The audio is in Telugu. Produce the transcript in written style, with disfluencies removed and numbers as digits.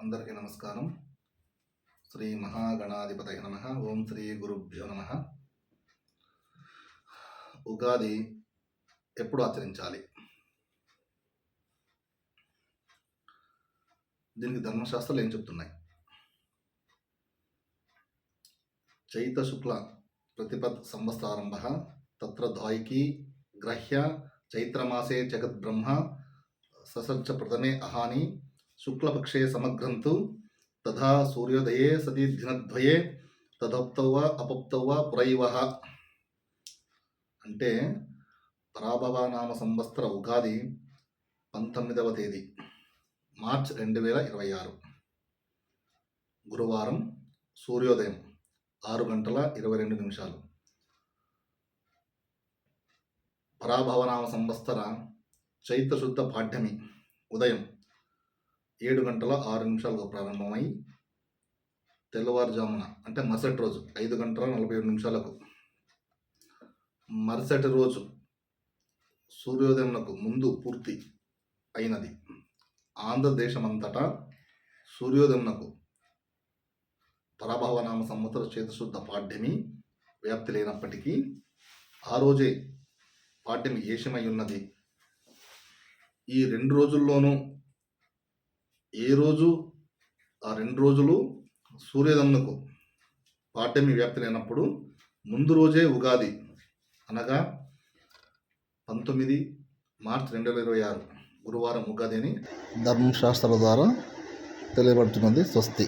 అందరికీ నమస్కారం. శ్రీ మహాగణాధిపతయ నమః. ఓం శ్రీ గురుభ్యో నమః. ఉగాది ఎప్పుడు ఆచరించాలి? దీనికి ధర్మశాస్త్రాలు ఏం చెప్తున్నాయి? చైత శుక్ల ప్రతిపద్ సంవత్సరారంభ తత్ర ద్వాయికి గ్రహ్య చైత్రమాసే జగద్బ్రహ్మ ససర్చ ప్రథమే అహాని శుక్లపక్షే సమగ్రంతు తథా సూర్యోదయే సతి దినద్వయే తదప్తవ అపప్తవ పురైవ. అంటే పరాభవనామ సంవత్సర ఉగాది 19వ తేదీ మార్చ్ 2026 గురువారం సూర్యోదయం 6:22. పరాభవనామ సంవత్సర చైత్రశుద్ధ పాఠ్యమి ఉదయం 7:06 ప్రారంభమై తెల్లవారుజామున అంటే మరుసటి రోజు 5:47 మరుసటి రోజు సూర్యోదయంకు ముందు పూర్తి అయినది. ఆంధ్రదేశమంతటా సూర్యోదయంకు పరాభవనామ సంవత్సర చైత్రశుద్ధ పాడ్యమి వ్యాప్తి లేనప్పటికీ ఆ రోజే పాడ్యమి ఏషమై ఉన్నది. ఈ 2 రోజుల్లోనూ ఏ రోజు ఆ 2 రోజులు సూర్యోదయంకు పాడ్యమి వ్యాప్తి లేనప్పుడు ముందు రోజే ఉగాది అనగా 19 మార్చ్ 2026 గురువారం ఉగాది అని ధర్మశాస్త్రాల ద్వారా తెలియబడుతున్నది. స్వస్తి.